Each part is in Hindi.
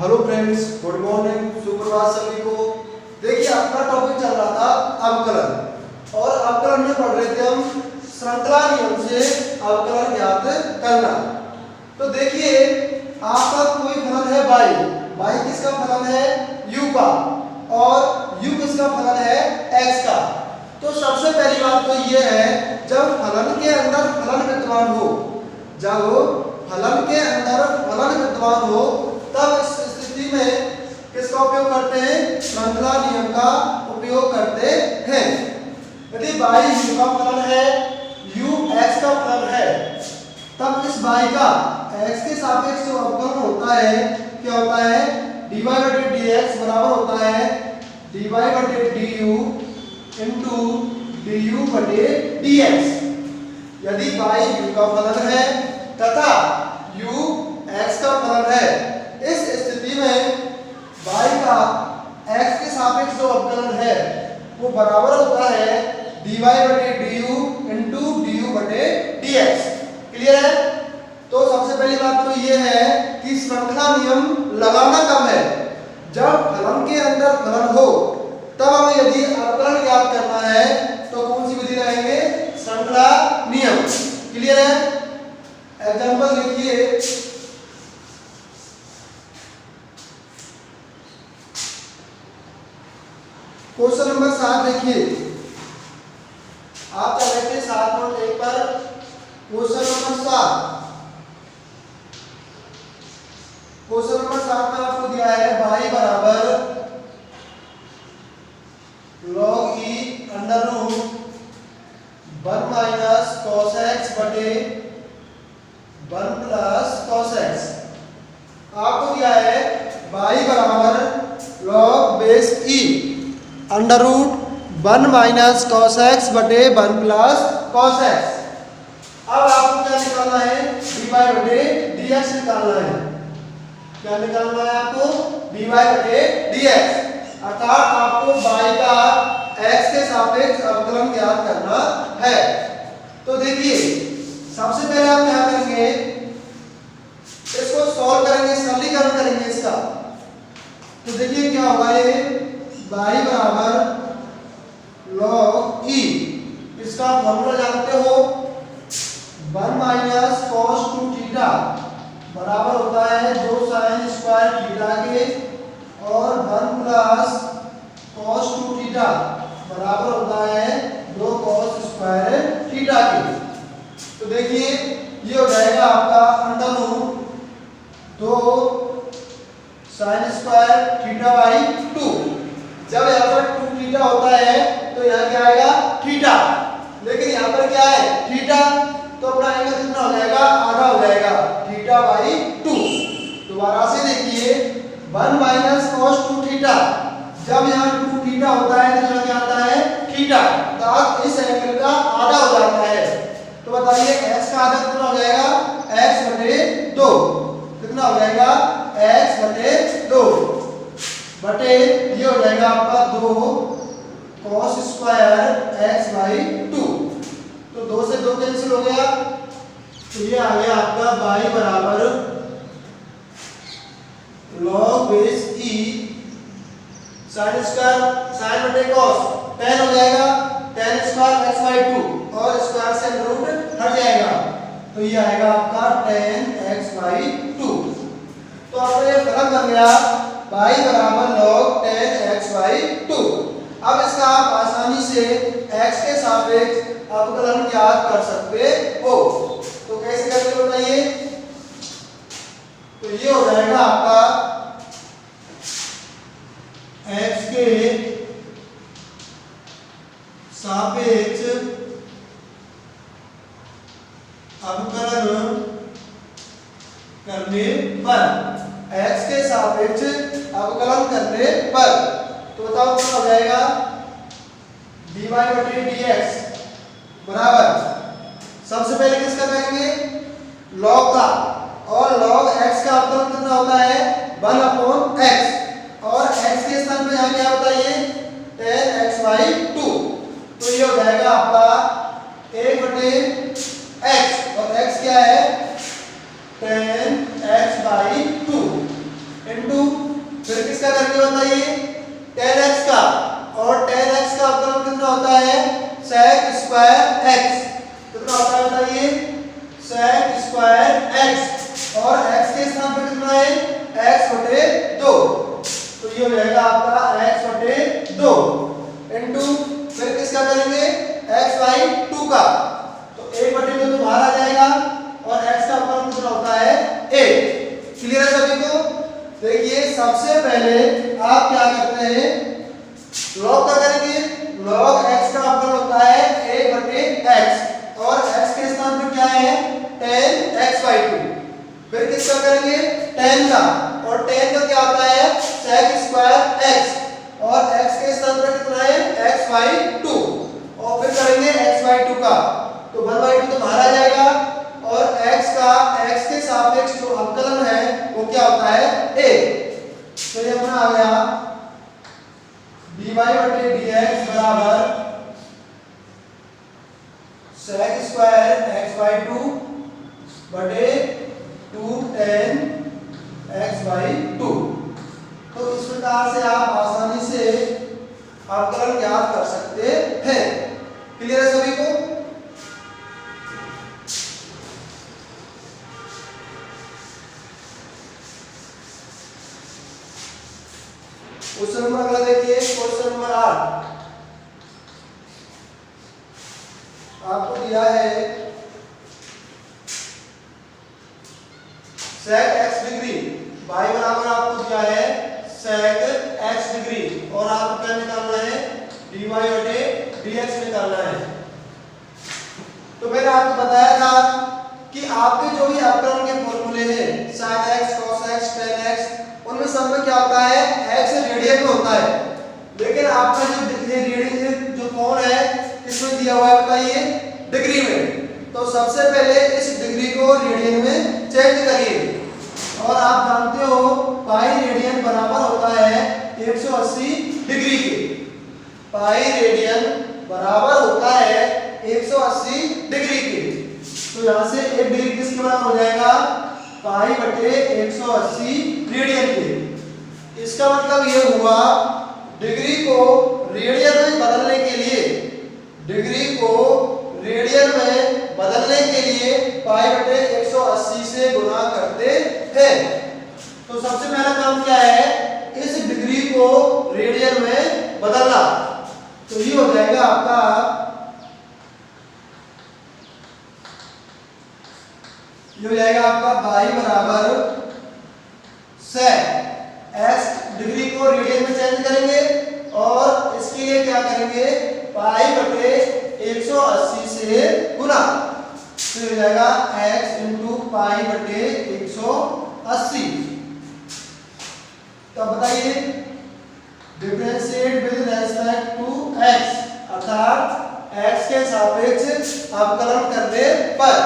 हेलो फ्रेंड्स, गुड मॉर्निंग, सुप्रभात सभी को। देखिए, अपना टॉपिक चल रहा था अवकलन, और अवकलन में पढ़ रहे थे हम श्रृंखला नियम से अवकलन ज्ञात करना। तो देखिए, आपका कोई फलन है y किसका फलन है u का, और u किसका फलन है x का। तो सबसे पहली बात तो ये है, जब फलन के अंदर फलन विद्यमान हो, जब फलन के अंदर फलन विद्यमान हो, तब इस स्थिति में किसका उपयोग करते हैं? श्रृंखला नियम का उपयोग करते हैं। यदि y u का फलन है, u x का फलन है, तब इस y का x के सापेक्ष जो अवकलन होता है, क्या होता है? dy बटे dx बराबर होता है dy बटे du इंटू du बटे dx। यदि y u का फलन है तथा u x का फलन है, इस स्थिति में y का x के सापेक्ष जो अवकलन है वो बराबर होता है dy बटे du इंटू du बटे dx। क्लियर है? तो सबसे पहली बात तो ये है कि श्रृंखला नियम लगाना कब है? जब फलन के अंदर फलन हो, तब हमें यदि अवकलन ज्ञात करना है तो कौन सी विधि लगाएंगे? श्रृंखला नियम। क्लियर है? एग्जांपल लिखिए। क्वेश्चन नंबर 7 देखिए, आप चल रहे थे 7 नोट 1 पर। क्वेश्चन नंबर 7 में आपको दिया है y बराबर log e under root 1 minus cos x बटे 1 प्लस cos x। आपको दिया है y बराबर log base e under root 1 minus cos x बटे 1 प्लस cos x। अब आपको क्या निकालना है? dy बटे dx निकालना है। क्या निकालना है आपको? dy बटे dx, अर्थात आपको y का x के सापेक्ष अवकलन ज्ञात करना है। तो देखिए, सबसे पहले आप क्या करेंगे? इसको सॉल्व करेंगे, सरलीकरण करेंगे इसका। तो देखिए क्या होगा, ये y बराबर log e, इसका फॉर्मूला जानते हो, 1 माइनस cos 2 थीटा बराबर होता है 2 sin स्क्वायर थीटा के, और 1 प्लस cos 2 थीटा बराबर होता है 2 cos स्क्वायर थीटा के। तो देखिए, ये हो जाएगा आपका under root 2 sin square theta by 2। जब यहाँ पर 2 थीटा होता है तो यहाँ क्या आएगा? थीटा। लेकिन यहाँ पर क्या है? थीटा, तो अपना एंगल कितना हो जाएगा? आधा हो जाएगा, थीटा बाई 2। दोबारा से देखिए, 1 माइनस cos 2 थीटा, जब यहाँ 2 थीटा होता है तो यहाँ क्या आता है? थीटा। तो इस एंगल का आधा हो जाता है। तो बताइए x का आधा कितना हो जाएगा? x बटे 2। कितना हो जाएगा? x बटे 2 बटे ये हो जाएगा आपका 2 cos स्क्वायर x बाई 2। तो 2 से 2 कैंसिल हो गया, तो ये आ गया आपका y बराबर log base e sin square sin बटे cos, tan हो जाएगा, tan स्क्वायर x बाई 2, और स्क्वायर से रूट हट जाएगा, तो ये आएगा आपका tan x बाई 2। तो आपका ये फलन बन गया y बराबर log tan x बाई 2। अब इसका आप आसानी से x के सापेक्ष अवकलन ज्ञात कर सकते हो। तो कैसे करते हो बताइए? तो ये हो जाएगा आपका x के सापेक्ष अवकलन करने पर, x के सापेक्ष अवकलन करने पर, तो बताओ क्या हो जाएगा? dy बटे dx बराबर, सबसे पहले किसका करेंगे? log का, और log x का अवकलन कितना होता है? 1 अपॉन x, और x के स्थान पे यहाँ क्या होता है? tan x by 2। तो ये हो जाएगा आपका 1 बटे x, और x क्या है? tan x by 2 into sec square x। कितना होता है बताइए? sec स्क्वायर x और x के स्थान पे कितना है? x बटे 2। तो ये हो जाएगा आपका x बटे 2 इनटू फिर किसका करेंगे? x बाई 2 का। तो 1 बटे 2 तो बाहर आ जाएगा और x का अपना कितना होता है? 1। क्लियर है सभी को? देखिए सबसे पहले आप क्या करते हैं? लॉग का करेंगे। लॉग x का अपना होता है 1 बटे x और x के स्थान पर क्या है? tan x by 2। फिर किसका करेंगे? tan का, और tan का क्या होता है? sec स्क्वायर x और x के स्थान पर कितना है? x बाई 2 और फिर करेंगे x बाई 2 का। तो 1 बाई 2 तो बाहर आ जाएगा और x का x के सापेक्ष जो अवकलन है वो क्या होता है? a। तो ये अपना आ गया dy बटे dx बराबर sec स्क्वायर x बाई 2 बटे 2 tan x बाई 2। तो इस प्रकार से आप आसानी से अवकलन ज्ञात कर सकते हैं। क्लियर है सभी को? क्वेश्चन नंबर अगला देखिए, क्वेश्चन नंबर 8 आपको दिया है sec x डिग्री, y बराबर आपको दिया है sec x डिग्री और आपको क्या निकालना है? dy बटे dx निकालना है। तो मैंने आपको बताया था कि आपके जो भी अवकलन के फॉर्मूले हैं sin x cos x tan x उनमें सब में क्या होता है? x रेडियन में होता है। लेकिन आपका जो रेडियन जो कोण है किसमें दिया हुआ है बताइए? डिग्री में। तो सबसे पहले इस डिग्री को रेडियन में चेंज करिए और आप जानते हो पाई रेडियन बराबर होता है 180 डिग्री के। पाई रेडियन बराबर होता है 180 डिग्री के। तो यहाँ से 1 डिग्री किसके बराबर हो जाएगा? पाई बटे 180 रेडियन के। इसका मतलब ये हुआ डिग्री को रेडियन में बदलने के लिए, डिग्री को रेडियन में बदलने के लिए पाई बटे 180 से गुणा करते हैं। तो सबसे पहला काम क्या है? इस डिग्री को रेडियन में बदलना। तो ये हो जाएगा आपका ये हो जाएगा आपका पाई बराबर sec x डिग्री को रेडियन में चेंज करेंगे और इसके लिए क्या करेंगे? पाई बटे 180 से गुना। तो हो जाएगा x इंटू पाई बटे 180। तो बताइए differentiate with respect to x अर्थात x के सापेक्ष अवकलन करने पर।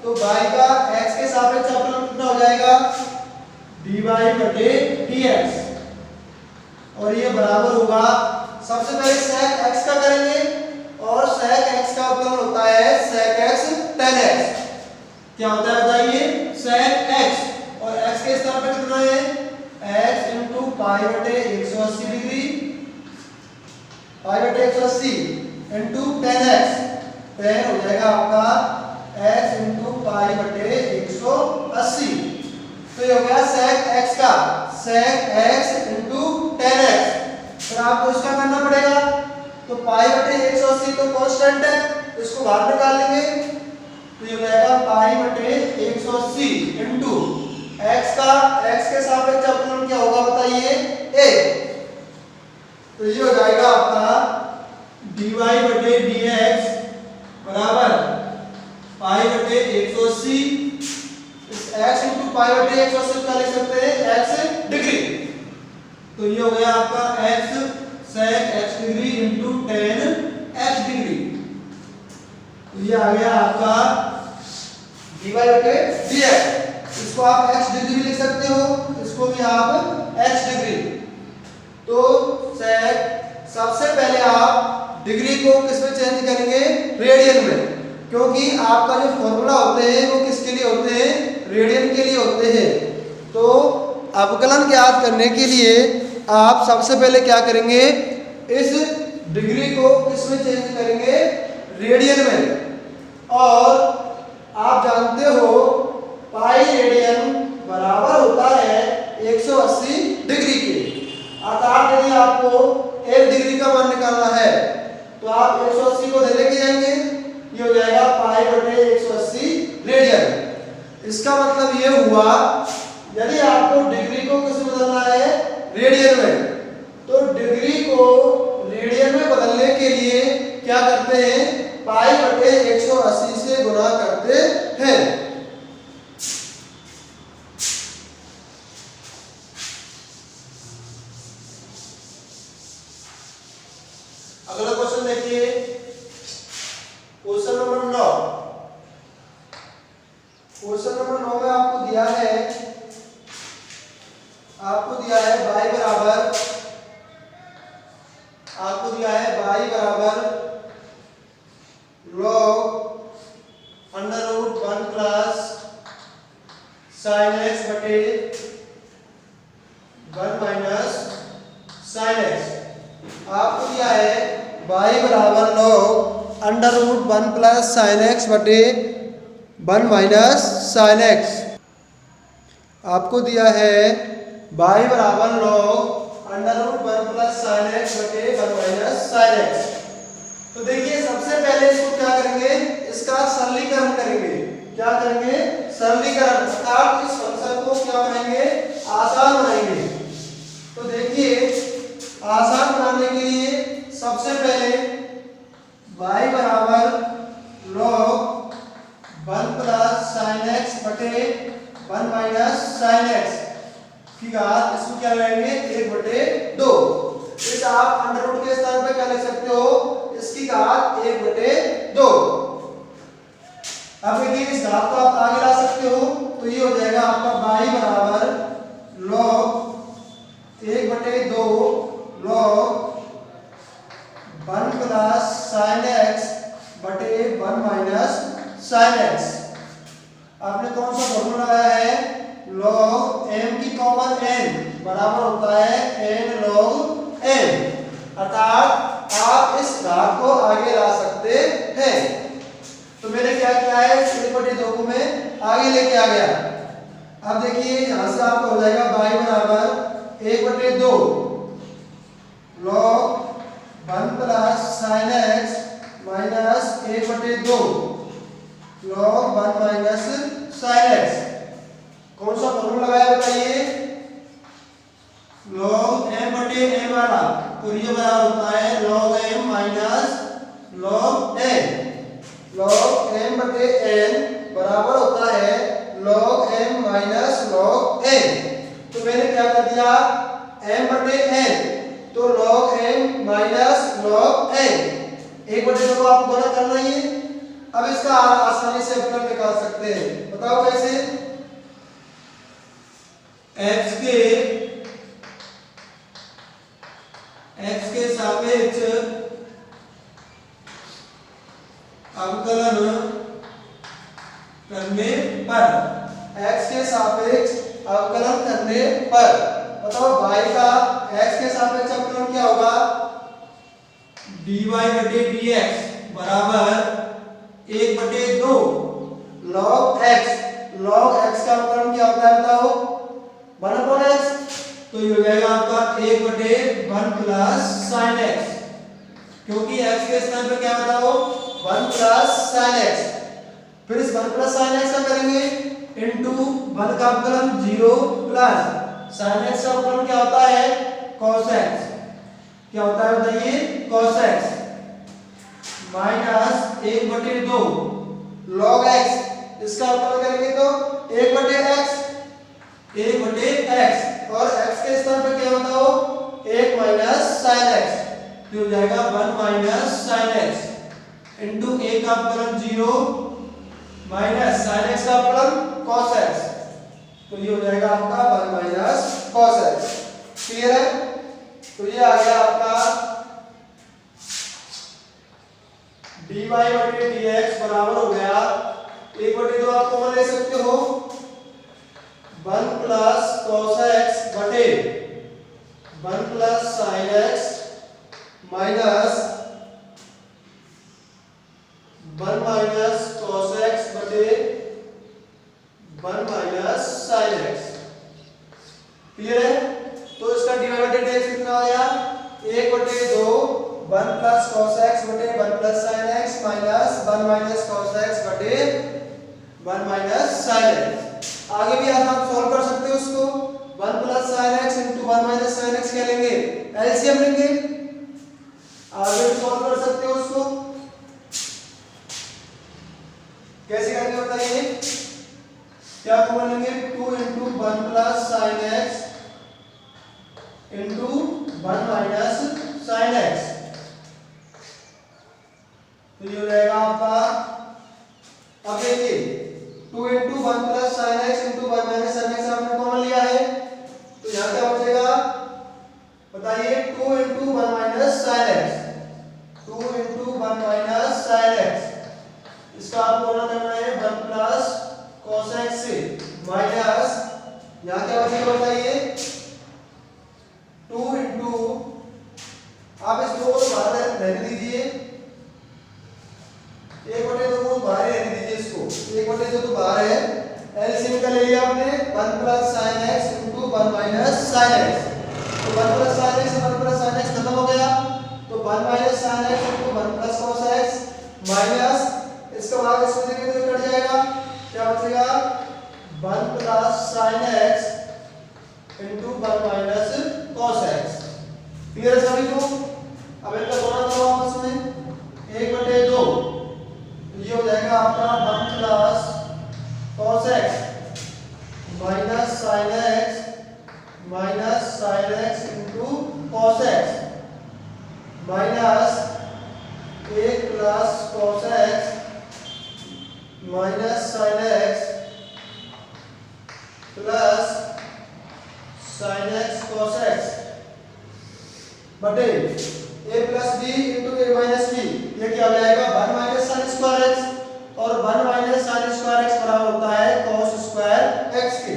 तो y का x के सापेक्ष अवकलन कितना हो जाएगा? dy बटे dx और ये बराबर होगा, सबसे पहले sec x का करेंगे और sec x का अवकलन होता है sec x tan x। क्या होता है बताइए? sec x और x के स्थान पे कितना है? x इंटू पाई बटे 180 डिग्री, पाई बटे 180 इंटू tan x। tan हो जाएगा आपका x इंटू पाई बटे 180। तो ये हो गया sec x का, sec x into tan x। फिर आपको इसका करना पड़ेगा। तो पाई बटे 180 तो कांस्टेंट है, इसको बाहर निकाल लेंगे। तो ये हो जाएगा पाई बटे 180 इंटू x का x के सापेक्ष अवकलन क्या होगा बताइए? a। तो ये हो जाएगा आपका dy बटे dx बराबर पाई बटे 180। इस x इंटू पाई बटे 180 का लिख सकते हैं x डिग्री। तो ये हो गया आपका x sec x degree into tan x degree. तो ये आ गया आपका dy बटे dx। इसको आप x डिग्री भी लिख सकते हो, इसको भी आप x डिग्री। तो सबसे पहले आप डिग्री को किस में चेंज करेंगे? रेडियन में, क्योंकि आपका जो फॉर्मूला होते हैं वो किसके लिए होते हैं? रेडियन के लिए होते हैं। तो अवकलन ज्ञात करने के लिए आप सबसे पहले क्या करेंगे? इस डिग्री को किस में चेंज करेंगे? रेडियन में। और आप जानते हो पाई रेडियन बराबर होता है 180 डिग्री के। अर्थात यदि आपको 1 डिग्री का मान निकालना है तो आप 180 को लेके जाएंगे, ये हो जाएगा पाई बटे 180 रेडियन। इसका मतलब ये हुआ यदि आपको डिग्री को किस में बदलना है, रेडियन में, तो डिग्री को रेडियन में बदलने के लिए क्या करते हैं, पाई बटे 180 से गुणा करते हैं। अगला क्वेश्चन देखिए, क्वेश्चन नंबर 9। क्वेश्चन नंबर 9 में आपको दिया है y बराबर log under root 1 plus sine x बटे 1 माइनस साइन x। आपको दिया है y बराबर log under root 1 plus sine x बटे 1 माइनस साइन x। आपको दिया है y बराबर log under root 1 plus sine x बटे 1 माइनस साइन x। तो देखिए सबसे पहले इसको क्या करेंगे, इसका सरलीकरण करेंगे। क्या करेंगे, सरलीकरण, अर्थात इस फंक्शन को क्या बनाएंगे, आसान बनाएंगे। तो देखिए आसान बनाने के लिए सबसे पहले y बराबर log 1 प्लस साइन x बटे 1 माइनस साइन x की घात, इसको क्या लगाएंगे, 1/2। इस आप अंडर रूट के स्थान पे क्या लिख सकते हो, इसकी घात 1/2। अब देखिए इस घात को आप आगे ला सकते हो, तो ये हो जाएगा आपका y बराबर log 1/2 log 1 plus sine x बटे 1 माइनस साइन x। आपने कौन सा फॉर्मूला लगाया है, log m की पावर n बराबर होता है n log m। अर्थात आप इस घात को आगे ला सकते हैं। तो मैंने क्या किया है, 1/2 को मैं आगे लेके आ गया। अब देखिए यहां से आपका हो जाएगा y बराबर 1/2 log 1 plus sine x minus 1/2 log 1 minus sine x। कौन सा फॉर्मूला लगाया बताइए, log m बटे n वाला, तो ये बराबर होता है log m minus log n। log m बटे n बराबर होता है log m minus log n। तो मैंने क्या कर दिया, m बटे n, तो log m minus log n। 1/2 को आपको गुणा करना ही है। अब इसका आसानी से अपना निकाल सकते हैं, बताओ कैसे। x के सापेक्ष अवकलन करने पर, x के सापेक्ष अवकलन करने पर बताओ y का x के सापेक्ष अवकलन क्या होगा, dy बटे dx बराबर 1/2 log x। log x का अवकलन क्या होता है बताओ, 1/x। तो ये हो जाएगा आपका 1/1 प्लस साइन x, क्योंकि x के स्थान पे क्या बताओ, 1 प्लस साइन x। फिर इस 1 प्लस साइन x का करेंगे इनटू 1 का अवकलन 0 प्लस साइन x का अवकलन क्या होता है, cos x। क्या होता है बताइए, cos x minus 1/2 log x। इसका अवकलन करेंगे तो 1/x और x के स्थान पे क्या बताओ, 1 माइनस साइन x। तो हो जाएगा 1 माइनस साइन x इनटू 1 का अवकलन 0 माइनस साइन x का अवकलन cos x। तो ये हो जाएगा आपका 1 माइनस cos x। क्लियर है। तो ये आ गया आपका dy बटे dx बराबर हो गया 1/2 आप कॉमन ले सकते हो, 1 प्लस cos x बटे 1 plus sin x minus 1 minus cos x बटे 1 माइनस sin x। क्लियर है? तो इसका डिवाइड बाय dx कितना हो गया? 1/2 1 प्लस cos x बटे 1 plus sin x minus 1 minus cos x बटे 1 माइनस sin x। आगे भी आप सॉल्व कर सकते हो उसको। 1 plus sin x into 1 minus sin x क्या लेंगे? एलसीएम लेंगे। आगे भी सॉल्व कर सकते हो उसको। कैसे करेंगे बताइए? क्या कॉमन लेंगे? 2 into 1 plus sin x into 1 minus sin x। तो ये हो जाएगा आपका, अब देखिए 2 into 1 plus sin x into 1 minus sin x आपने कॉमन लिया है, तो यहाँ क्या बचेगा बताइए? 2 into 1 minus sin x, 2 into 1 minus sin x, इसका आपको ना करना है 1 प्लस cos x से माइनस यहाँ क्या बचेगा बताइए? 2 इंटू, आप इस 2 को बाहर रहने दीजिए, 1/2 को बाहर रहने दीजिए, इसको 1/2 तो बाहर है, एलसीएम का ले लिया आपने 1 plus sin x into 1 minus sin x। तो 1 plus sin x 1 plus sin x खत्म हो गया, तो 1 minus sin x into 1 plus cos x minus इसका भाग इसको देंगे तो कट जाएगा, क्या बचेगा? 1 plus sin x into 1 minus cos x। Clear है सभी को? अब इनका गुणा करो आपस में 1/2, ये हो जाएगा आपका 1 plus cos x minus sin x into cos x minus 1 plus cos x minus sin x plus sin x cos x बटे a plus b into a minus b। ये क्या हो जाएगा? 1 माइनस sin स्क्वायर x, और 1 माइनस sin स्क्वायर x बराबर होता है cos स्क्वायर x के।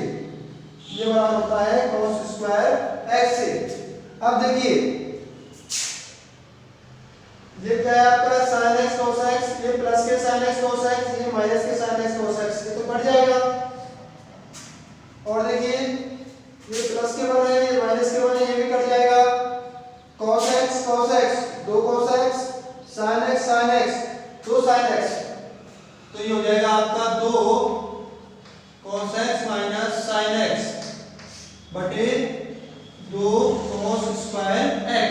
ये बराबर होता है cos स्क्वायर x से। अब देखिए ये क्या है आपका? sin x cos x, ये प्लस के sin x cos x, ये माइनस के sin x cos x, ये तो कट जाएगा। और देखिए ये प्लस के बने, ये माइनस के बने, ये भी कट जाएगा। cos x 2 cos x sin x 2 sin x, तो ये हो जाएगा आपका 2 cos x minus sin x बटे 2 cos स्क्वायर x,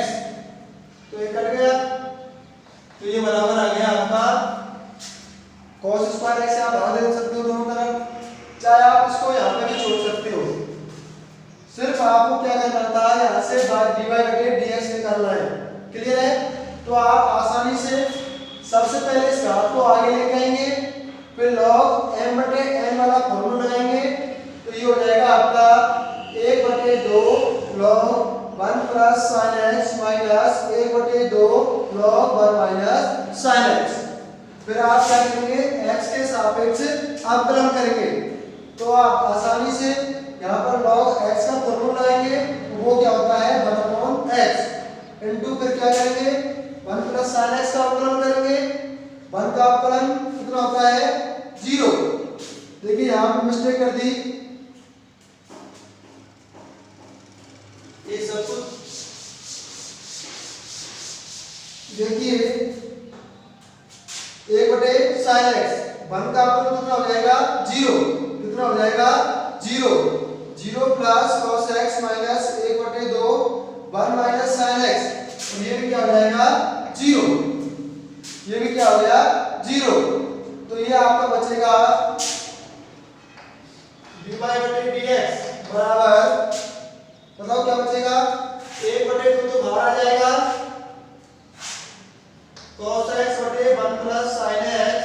तो ये कट गया, तो ये बराबर आ गया आपका cos स्क्वायर x। आप भाग दे सकते हो दोनों तरफ, चाहे आप इसको यहाँ पे भी छोड़ सकते हो। सिर्फ आपको क्या करना था, यहाँ से dy बटे dx निकालना है। क्लियर है? तो आप आसानी से सबसे पहले इस घात को आगे लेके आएंगे, फिर log m बटे n वाला फॉर्मूला लगाएंगे, तो ये हो जाएगा आपका 1/2 log 1 plus sin x minus 1/2 log 1 minus sin x। फिर आप क्या करेंगे? x के सापेक्ष अवकलन करेंगे, तो आप आसानी से यहाँ पर log x का फॉर्मूला लगाएंगे, वो क्या होता है 1/x इंटू, फिर क्या करेंगे 1 प्लस sin x का अवकलन करेंगे, 1 का अवकलन कितना होता है 0। देखिए यहाँ पे मिस्टेक कर दी, ये सब कुछ देखिए 1/sin x, 1 का अवकलन कितना हो जाएगा 0, कितना हो जाएगा 0 plus cos x minus 1/2 1 minus sin x, और ये भी क्या हो जाएगा 0, ये भी क्या हो गया 0। तो ये आपका बचेगा dy बटे dx बराबर, बताओ क्या बचेगा? 1/2 तो बाहर आ जाएगा, cos x बटे 1 प्लस sin x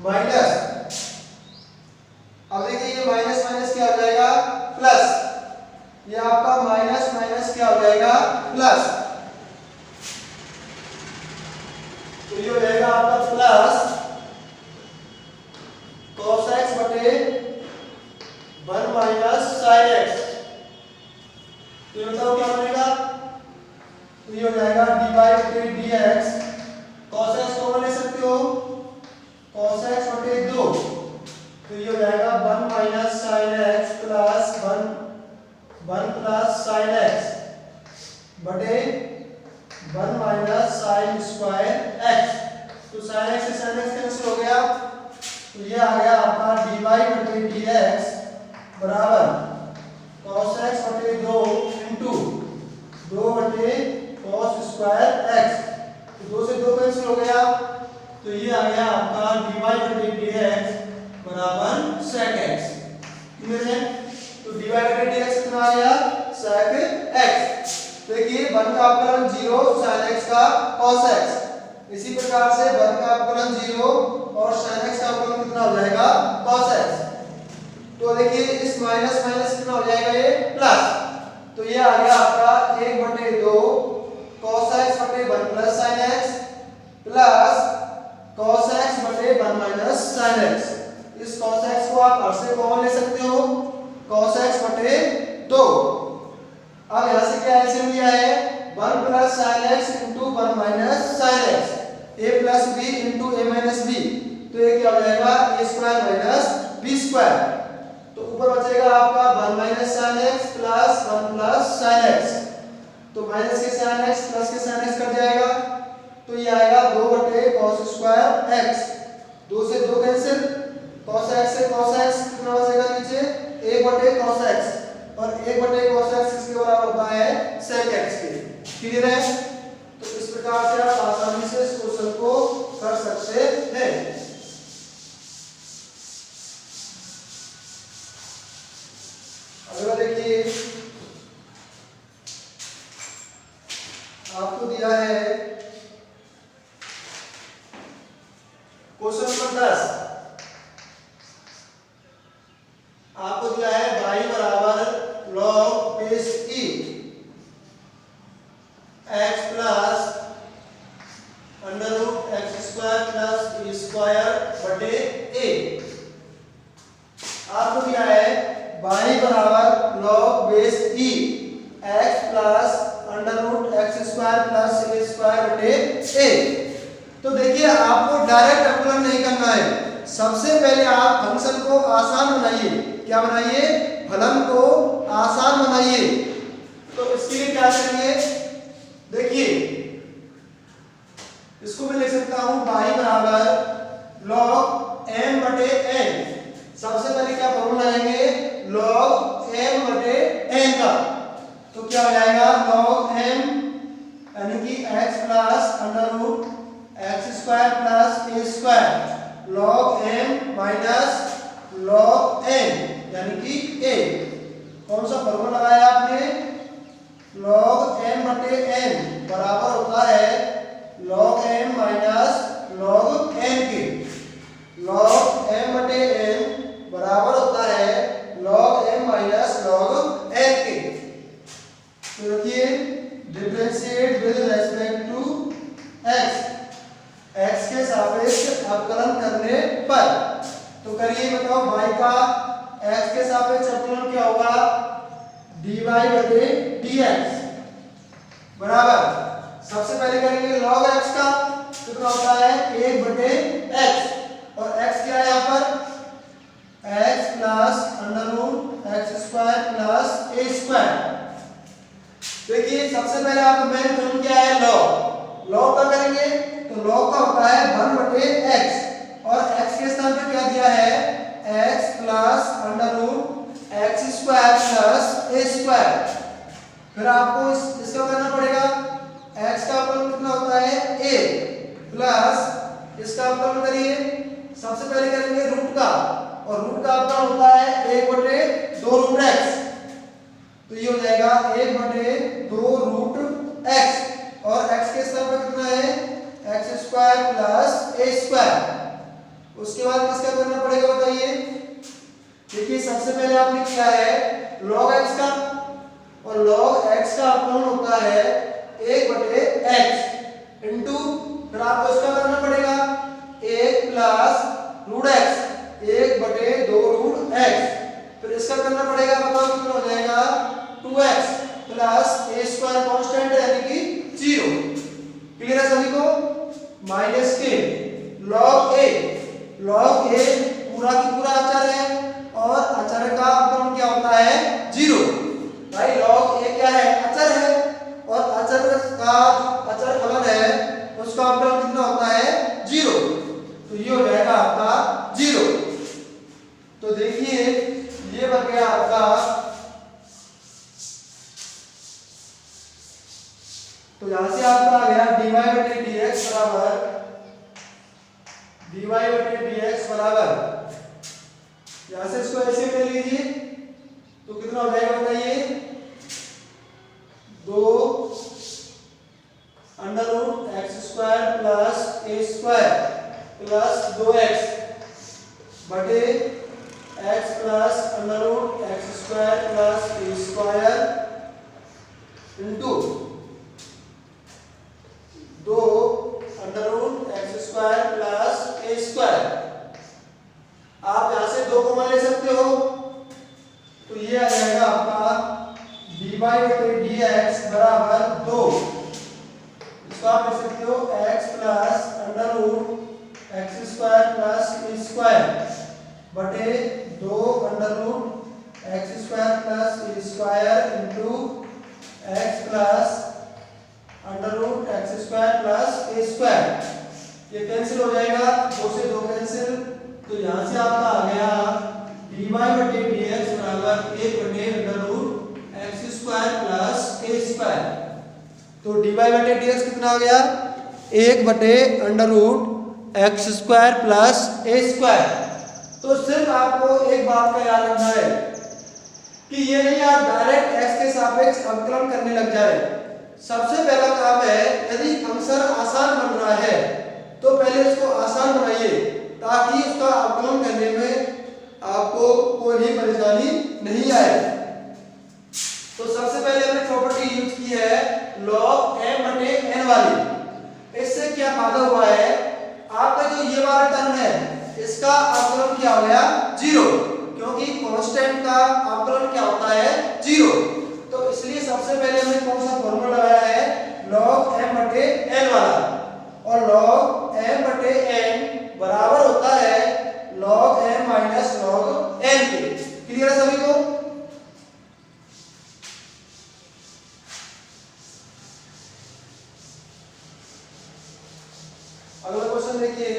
माइनस, अब देखिए ये माइनस माइनस क्या हो जाएगा प्लस, ये आपका माइनस माइनस क्या हो जाएगा प्लस, तो ये हो जाएगा आपका प्लस cos x बटे 1 माइनस sin x। तो ये बताओ क्या बनेगा? तो ये हो जाएगा dy बटे dx, cos x कॉमन ले sin x से sin x कैंसिल हो गया, तो ये आ गया आपका dy बटे dx बराबर cos x बटे 2 इंटू 2 बटे cos स्क्वायर x, तो 2 से 2 कैंसिल हो गया, तो ये आ गया आपका dy बटे dx बराबर sec x। क्लियर है? तो dy बटे dx कितना आ गया sec x। देखिए 1 का अवकलन 0 sin x का cos x, इसी प्रकार से 1 का अवकलन 0 और sin x का अवकलन कितना हो जाएगा cos x। तो देखिए इस माइनस माइनस कितना हो जाएगा ये प्लस, तो ये आ गया आपका 1 बटे 2 cos x बटे 1 plus sin x plus cos x बटे 1 माइनस sin x। इस cos x को आप हर से कॉमन ले सकते हो, cos x बटे 2। अब यहां से क्या एलसीएम लिया है 1 plus sin x into 1 minus sin x, a plus b into a minus b, तो ये क्या हो जाएगा a square minus b square. तो ऊपर बचेगा आपका 1 minus sin x plus 1 plus sin x, तो माइनस के sin x प्लस के sin x कट जाएगा, तो ये आएगा 2 बटे cos स्क्वायर x, 2 से 2 कैंसिल, cos x से cos x कितना बचेगा नीचे 1 बटे cos x, और 1 बटे cos x किसके बराबर होता है sec x के। क्लियर है? तो इस प्रकार से आप आसानी से इस क्वेश्चन को कर सकते हैं। अगला देखिए, आपको दिया है क्वेश्चन नंबर 10, आपको दिया है y बराबर log base e x plus under root x square plus e square बटे a। आपको दिया है y बराबर log base e x plus under root x square plus a square बटे a। तो देखिए आपको डायरेक्ट अवकलन नहीं करना है, सबसे पहले आप फंक्शन को आसान बनाइए। क्या बनाइए? फलन को आसान बनाइए। तो इसके लिए क्या करेंगे, देखिए इसको मैं लिख सकता हूं y बराबर log m बटे n। सबसे पहले क्या फॉर्मूला लगाएंगे log m बटे n का, तो क्या हो जाएगा log m यानी कि x plus under root x square plus a square log m minus log n यानी कि a। कौन सा फॉर्मूला लगाया आपने log m बटे n बराबर होता है log m minus log n के। log m बटे n बराबर होता है log m minus log n के। तो देखिए differentiate with respect to x, x के सापेक्ष अवकलन करने पर, तो करिए बताओ y का x के सापेक्ष अवकलन क्या होगा dy बटे dx बराबर, सबसे पहले करेंगे log x का, कितना होता है 1 बटे x, और x क्या है यहाँ पर x plus under root x square plus a square. देखिए सबसे पहले आपका मेन फॉर्म क्या है log का करेंगे, तो log का होता है 1 बटे x, और x के स्थान पे क्या दिया है x plus under root x square plus a square. फिर आपको इसका करना पड़ेगा, x का अवकलन कितना होता है a प्लस इसका अवकलन करिए, सबसे पहले करेंगे रूट का, और रूट का अवकलन होता है 1 बटे 2 रूट x, तो ये हो जाएगा 1 बटे 2 रूट x, और x के स्थान पर कितना है x square plus a square. उसके बाद किसका करना पड़ेगा बताइए, देखिए सबसे पहले आपने किया है log x का, और log x का अवकलन होता है 1 बटे x इंटू, फिर आपको इसका करना पड़ेगा 1 प्लस रूट x 1 बटे 2 रूट x, फिर इसका करना पड़ेगा, बताओ कितना हो जाएगा 2x plus a square constant है यानी कि 0। क्लियर है सभी को? माइनस के log a पूरा की पूरा अचर है, और अचर का अवकलन क्या होता है 0। भाई log a क्या है अचर है, और अचर का अचर फलन है उसका अवकलन कितना होता है 0। dy बटे dx बराबर, यहां से इसको ऐसे ले लीजिए तो कितना हो जाएगा बताइए, 2 under root x square plus a square plus 2x बटे x plus under root x square plus a square into 2 under root x square plus a square. आप यहां से 2 कॉमन ले सकते हो तो ये आ जाएगा आपका dy बटे dx बराबर 2, इसको आप लिख सकते हो x plus under root x square plus a square बटे 2 under root x square plus a square into x plus under root x square plus a square. ये कैंसिल हो जाएगा, 2 से 2 कैंसिल, तो यहां से आपका आ गया dy बटे dx बराबर 1 बटे under root x square plus a square. तो dy बटे dx कितना आ गया, 1 बटे under root x square plus a square. तो सिर्फ आपको एक बात का याद रखना है कि ये नहीं आप डायरेक्ट x के सापेक्ष अवकलन करने लग जाए। सबसे पहला काम है, यदि फंक्शन आसान बन रहा है तो पहले इसको आसान बनाइए ताकि उसका अवकलन करने में आपको कोई भी परेशानी नहीं आए। तो सबसे पहले हमने प्रॉपर्टी यूज की है log m बटे n वाली। इससे क्या फायदा हुआ है, आपका जो ये वाला टर्म है इसका अवकलन क्या हो गया, 0, क्योंकि कांस्टेंट का अवकलन क्या होता है, 0। तो इसलिए सबसे पहले हमने कौन सा फॉर्मूला लगाया है, log m बटे n वाला, और log m बटे n बराबर होता है log m minus log n के। क्लियर है सभी को? अगला क्वेश्चन देखिए,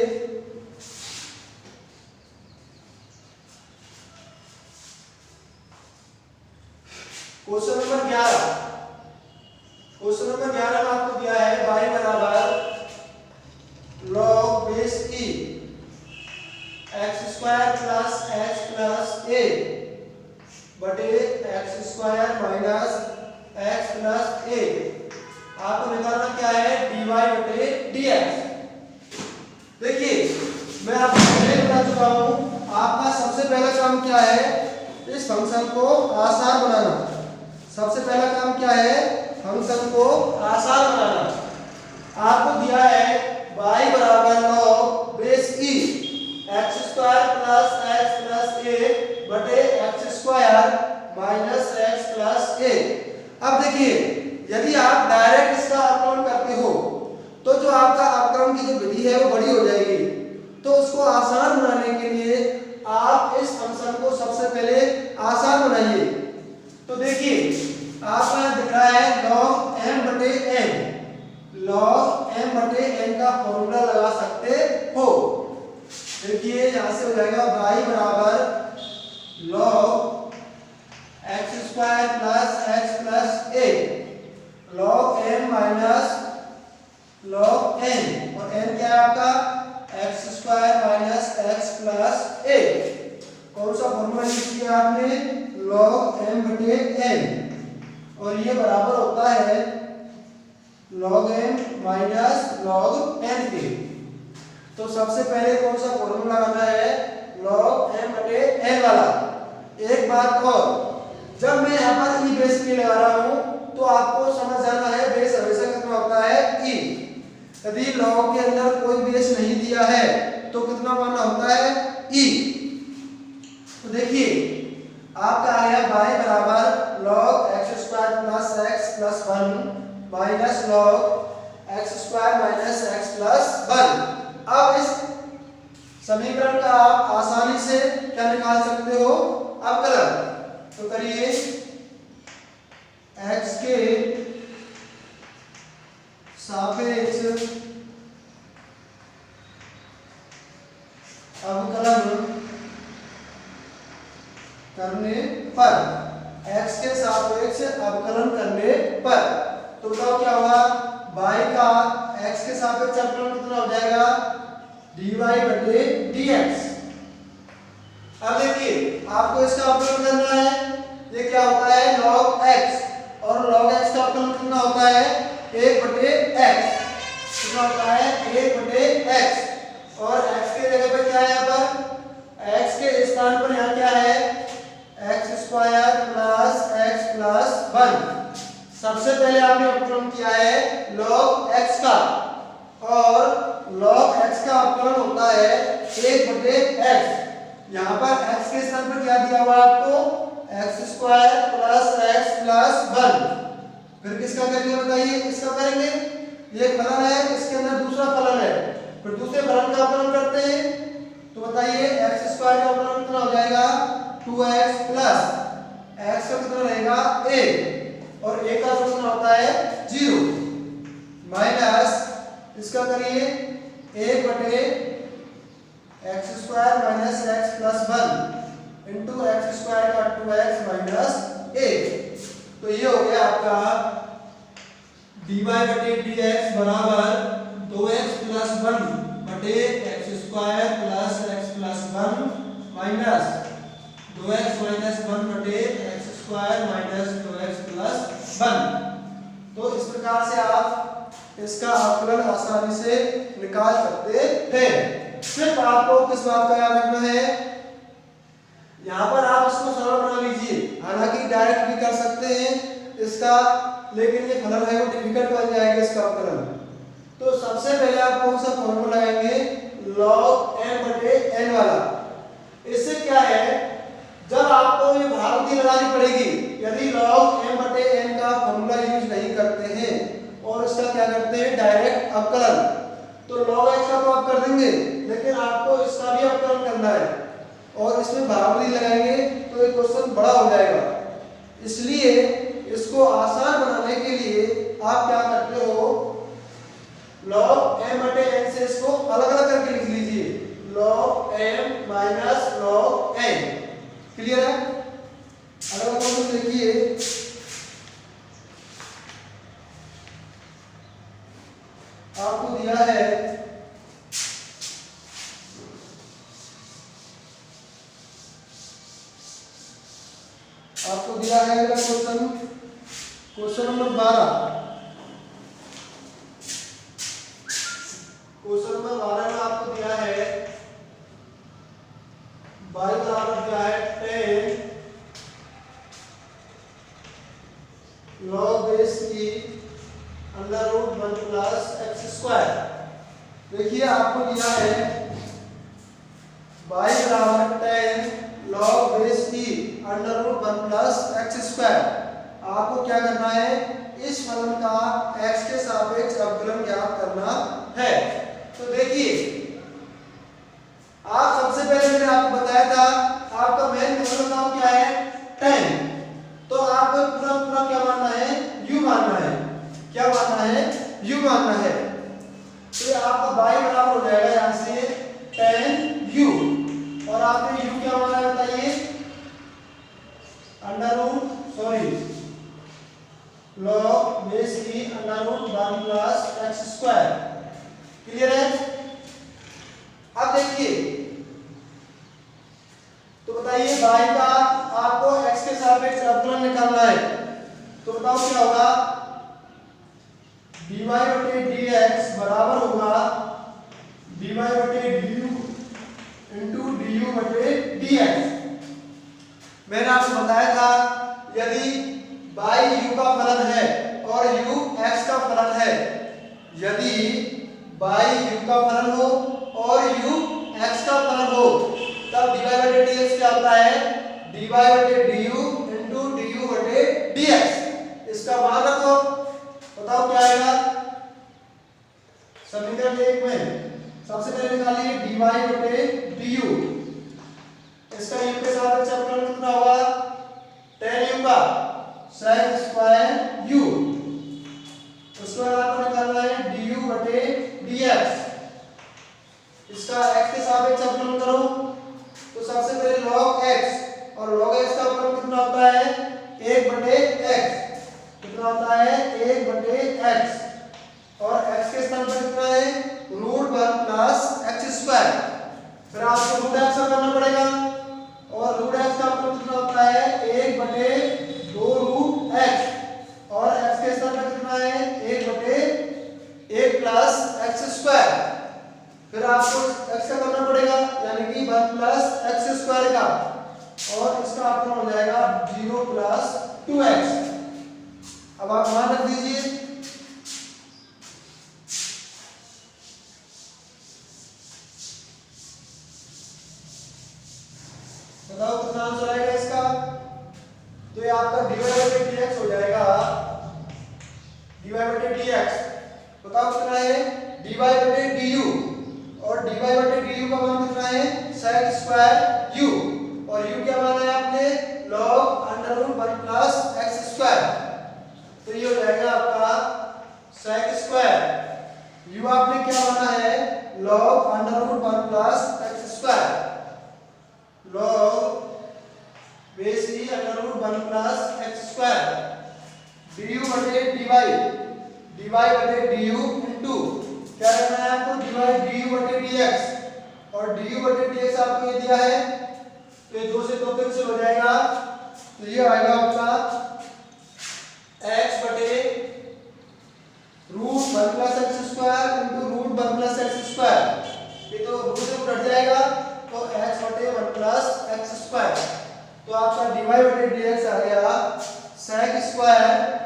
क्वेश्चन नंबर 11। क्वेश्चन नंबर 11 में आपको दिया है y बराबर log base e x square plus x plus a बटे x square minus x plus a। आपको निकालना क्या है, dy बटे dx। देखिए मैं आपको पहले बता चुका हूं, आपका सबसे पहला काम क्या है, इस फंक्शन को आसान बनाना। सबसे पहला काम क्या है, फंक्शन को आसान बनाना। आपको दिया है y बराबर log base e x square plus x plus a बटे x square minus x plus a। अब देखिए यदि आप डायरेक्ट इसका अवकलन करते हो तो जो आपका अवकलन की जो विधि है वो बड़ी हो जाएगी। तो उसको आसान बनाने के लिए आप इस फंक्शन को सबसे पहले आसान बनाइए। तो देखिए आपको यहाँ दिख रहा है log m बटे n, log m बटे n का फॉर्मूला लगा सकते हो। देखिए यहाँ से हो जाएगा y बराबर log x square plus x plus a log m minus log n, और n क्या है आपका, x square minus x plus a। कौन सा फॉर्मूला यूज किया आपने, log m बटे n, और ये बराबर होता है log m minus log n के। तो सबसे पहले कौन सा फॉर्मूला लगाना है, log m बटे n वाला। एक बात और, जब मैं यहाँ पर e बेस p लगा रहा हूँ तो आपको समझ जाना है बेस हमेशा कितना होता है, e। यदि log के अंदर कोई बेस नहीं दिया है तो कितना मानना होता है, e। तो देखिए आपका आ गया y बराबर log x square plus x plus 1 minus log x square minus x plus 1। अब इस समीकरण का आप आसानी से क्या निकाल सकते हो, अवकलन। तो करिए x के सापेक्ष अवकलन करने पर, x के सापेक्ष अवकलन करने पर, तो बताओ क्या होगा, y का x के सापेक्ष अवकलन कितना हो जाएगा, dy बटे dx। अब देखिए आपको इसका अवकलन करना है, ये क्या होता है log x, और log x का अवकलन कितना होता है 1 बटे x, कितना होता है 1 बटे x, और x के जगह पे क्या है यहाँ पर, x के स्थान पर यहाँ क्या है x square plus x plus 1। सबसे पहले आपने अवकलन किया है log x का, और log x का अवकलन होता है 1 बटे x। यहाँ पर x के स्थान पर क्या दिया हुआ है आपको x square plus x plus 1। फिर किसका करेंगे बताइए, इसका करेंगे, ये फलन है, इसके अंदर दूसरा फलन है, फिर दूसरे फलन का अवकलन करते हैं। तो बताइए x स्क्वायर का अवकलन कितना हो जाएगा 2x प्लस x का कितना रहेगा a, और a का कितना होता है 0, माइनस इसका करिए 1 बटे x square minus x plus 1 into x square का 2x माइनस a। तो ये हो गया आपका dy बटे dx बराबर 2x प्लस 1 बटे x square plus x plus 1 minus 2x minus 1 बटे x square minus 2x plus 1। तो इस प्रकार से आप इसका अवकलन आसानी से निकाल सकते हैं। सिर्फ आपको किस बात का याद रखना है, यहाँ पर आप इसको सरल बना लीजिए, हालांकि डायरेक्ट भी कर सकते हैं इसका, लेकिन ये फलन है वो डिफिकल्ट बन जाएगा इसका अवकलन। तो सबसे पहले आप कौन सा फॉर्मूला लगाएंगे log m बटे n वाला। इससे क्या है, जब आपको ये भागफल लगानी पड़ेगी, यदि log m बटे n का फॉर्मूला यूज नहीं करते हैं और इसका क्या करते हैं डायरेक्ट अवकलन, तो log x का तो आप कर देंगे, लेकिन आपको इसका भी अवकलन करना है और इसमें भागफल लगाएंगे तो ये क्वेश्चन बड़ा हो जाएगा। इसलिए इसको आसान बनाने के लिए आप क्या करते हो, log m बटे n से इसको अलग अलग करके लिख लीजिए, log m minus log n। Clear है? अगला क्वेश्चन देखिए, आपको दिया है अगला क्वेश्चन नंबर 12। क्वेश्चन नंबर 12 में आपको दिया है y बराबर क्या है 10 log बेस की under root 1 plus x square. देखिए आपको दिया है y बराबर 10 log बेस की under root 1 plus x square. आपको क्या करना है, इस फलन का x के सापेक्ष अवकलन ज्ञात करना है। तो देखिए आप सबसे पहले मैंने आपको बताया था आपका मेन फलन का क्या है 10, तो आपको पूरा पूरा क्या मानना है u मानना है, क्या मानना है u मानना है। तो ये आपका y बराबर हो जाएगा यहाँ से 10u, और आपने u क्या माना है बताइए, log बेस की under root 1 plus x square. Clear है? अब देखिए तो बताइए y का आपको x के सापेक्ष अवकलन निकालना है, तो बताओ क्या होगा, dy बटे dx बराबर होगा dy बटे du इंटू du बटे dx। मैंने आपको बताया था यदि y u का फलन है और u x का फलन है, यदि y u का फलन हो और u x का फलन हो, तब dy बटे dx क्या होता है, dy बटे du इंटू du बटे dx। इसका मान रखो, बताओ क्या आएगा। समीकरण 1 में सबसे पहले निकालिए dy बटे du, इसका u के साथ अवकलन कितना होगा 10u का sec स्क्वायर u। उसके बाद आपको निकालना है du बटे dx, इसका x के सापेक्ष अवकलन करो। तो सबसे पहले log x, और log x का अवकलन कितना होता है 1 बटे x, कितना होता है 1 बटे x, और x के स्थान पर कितना है root 1 plus x 1 plus x square का, और इसका अपना हो जाएगा 0 प्लस 2x। अब आप मान रख दीजिए, बताओ कितना आंसर आएगा इसका। तो ये आपका dy बटे dx हो जाएगा, dy बटे dx बताओ कितना है, dy बटे du, और dy बटे du का मान कितना है sec स्क्वायर u, और u क्या माना है आपने log under root 1 plus x square. तो ये हो जाएगा आपका sec स्क्वायर, u आपने क्या माना है log under root 1 plus x square, log base e under root 1 plus x square, du बटे dy बटे du इनटू क्या करना है आपको du बटे dx, और du बटे dx आपको ये दिया है, तो ये 2 से 2 कैंसिल हो जाएगा। तो ये आएगा आपका x बटे root 1 plus x square into root 1 plus x square, ये तो रूट से कट जाएगा, तो x बटे 1 प्लस एक्स स्क्वायर। तो आपका dy बटे dx आ गया sec square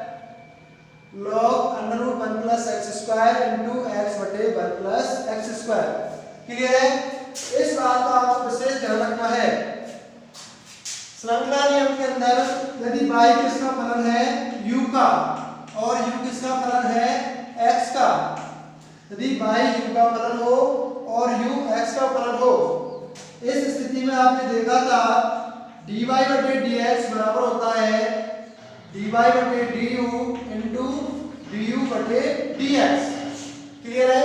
log under root 1 plus x square into x बटे 1 प्लस एक्स स्क्वायर। क्लियर है? इस बात का आपको विशेष ध्यान रखना है, श्रृंखला नियम के अंदर यदि y किसका फलन है u का और u किसका फलन है x का, यदि y u का फलन हो और u x का फलन हो, इस स्थिति में आपने देखा था dy बटे dx बराबर होता है dy बटे du इनटू du बटे dx। क्लियर है?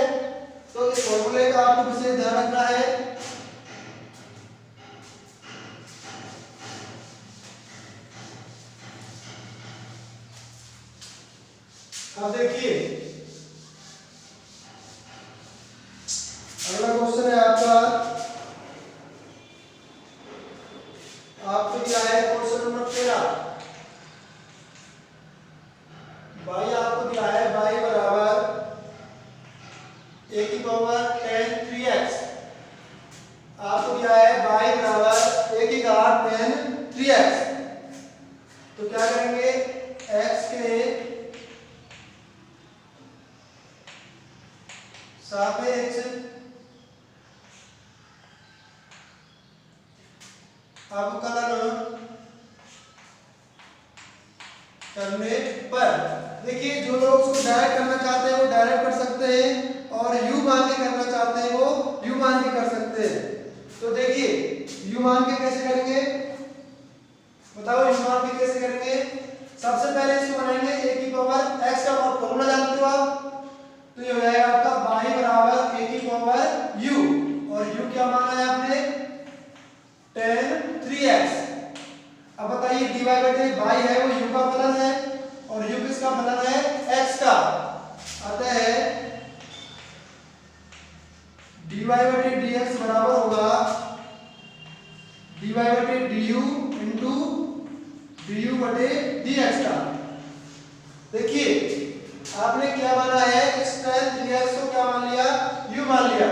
तो इस फॉर्मूले का आपको विशेष ध्यान रखना है। अब देखिए अगला क्वेश्चन है आपको दिया है क्वेश्चन नंबर 13। y आपको दिया है y बराबर a की पावर 10 3x, आपको दिया है y बराबर a की घात 10 3x। तो क्या करेंगे, x के सापेक्ष अवकलन करने पर, देखिए जो लोग उसको डायरेक्ट करना चाहते हैं वो डायरेक्ट कर सकते हैं, और u मान के करना चाहते हैं वो u मान के कर सकते हैं। तो देखिए u मान के कैसे करेंगे, बताओ u मान के कैसे करेंगे। सबसे पहले इसको बनाएंगे a की पावर x का फॉर्मूला जानते हो आप, तो ये हो जाएगा आपका y बराबर a की पावर u, और u क्या माना है आपने 10 3x। अब बताइए dy बटे y है वो u का फलन है, और u किसका फलन है x का, अतः dy बटे dx बराबर होगा dy बटे du इनटू du बटे dx का। देखिए आपने क्या माना है, इस 10 3x को क्या मान लिया, u मान लिया।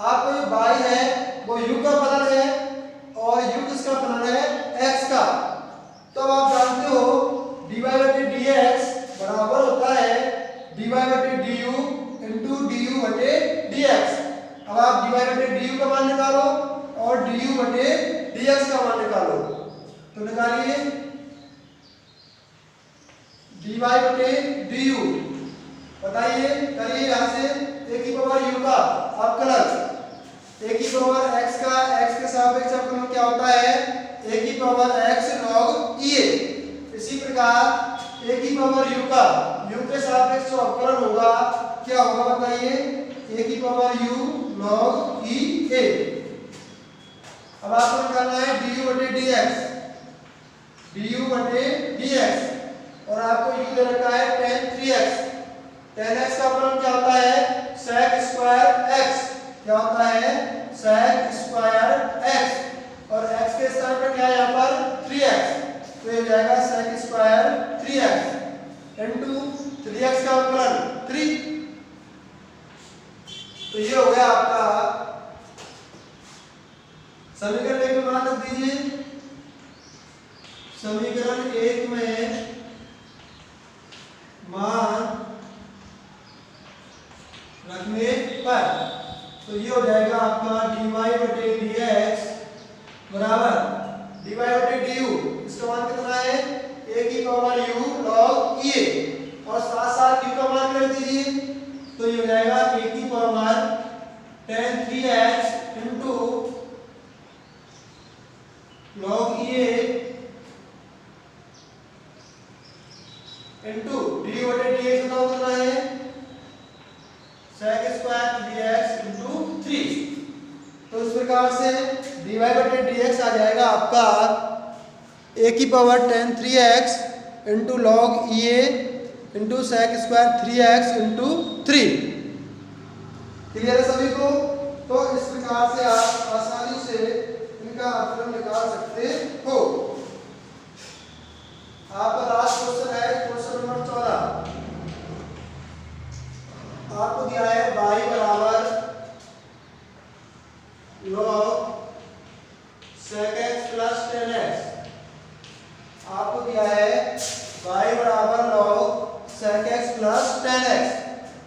आपको जो y है वो u का फलन है, और u किसका फलन है x का। तो अब आप जानते हो dy बटे dx बराबर होता है dy बटे du इनटू du बटे dx। अब आप dy बटे du का मान निकालो और du बटे dx का मान निकालो, तो निकालिए dy बटे du, बताइए करिए यहाँ से a की पावर u का अवकलन, a की पावर x का x के सापेक्ष अवकलन क्या होता है a की पावर x log a। इसी प्रकार a की पावर u का u के सापेक्ष जो अवकलन होगा क्या होगा बताइए, a की power u log e a। अब आपको निकालना है du बटे dx, du बटे dx, और आपको u दे रखा है 10 3x। 10x का फलन क्या होता है sec स्क्वायर x, क्या होता है sec स्क्वायर x, और x के स्थान पर क्या है यहाँ पर 3x, तो ये जाएगा sec square 3x into 3x का अवकलन 3। तो ये हो गया आपका समीकरण 1 में मान रख दीजिए। समीकरण 1 में मान रखने पर तो ये हो जाएगा आपका dy/dx बराबर dy/du। इसका मान कितना है? a की पावर u log a, और साथ साथ u का मान कर दीजिए। तो ये हो जाएगा a की power tan 3x into log a into dy/dx बताओ कितना है? sec square 3x into 3। तो इस प्रकार से dy/dx आ जाएगा आपका a की power tan 3x into log a into sec square 3x into 3। Clear है सभी को? तो इस प्रकार से आप आसानी से इनका अवकलन निकाल सकते हो। आपका लास्ट क्वेश्चन है क्वेश्चन नंबर 14। आपको दिया है y बराबर log sec x plus tan x। आपको दिया है y बराबर log sec x plus tan x।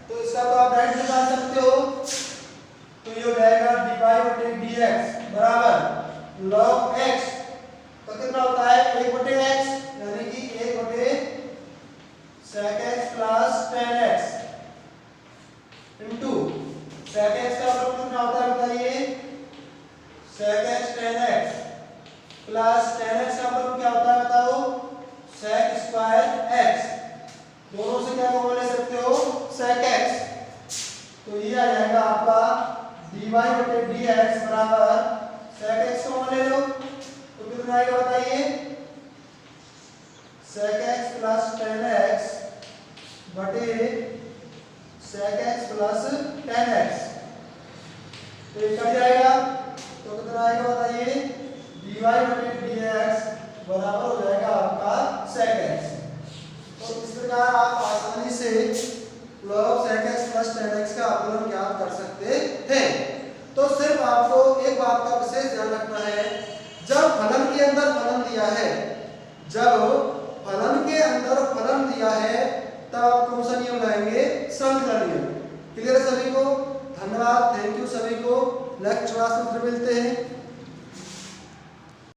तो इसका तो आप डायरेक्ट निकाल सकते हो। तो ये हो जाएगा dy/dx बराबर log x, तो कितना होता है? 1/x, यानी कि 1/sec x plus tan x into sec x का मतलब कितना होता है बताइए? sec x tan x plus tan x का मतलब क्या होता है बताओ? sec square x। दोनों से क्या कॉमन ले सकते हो? sec x। तो ये आ जाएगा आपका dy/dx बराबर sec x कॉमन ले लो तो कितना आएगा बताइए? sec x plus tan x बटे sec x plus tan x। तो ये कट जाएगा तो कितना आएगा बताइए? dy/dx बराबर हो जाएगा आपका sec x। तो इस प्रकार आप आसानी से log sec x plus tan x का अवकलन ज्ञात कर सकते हैं। तो सिर्फ आपको एक बात का विशेष ध्यान रखना है, जब फलन के अंदर फलन दिया है, जब फलन के अंदर फलन दिया है तब आप कौन सा नियम लाएंगे? श्रृंखला नियम। क्लियर है सभी को? धन्यवाद, थैंक यू सभी को। नेक्स्ट क्लास में फिर मिलते हैं।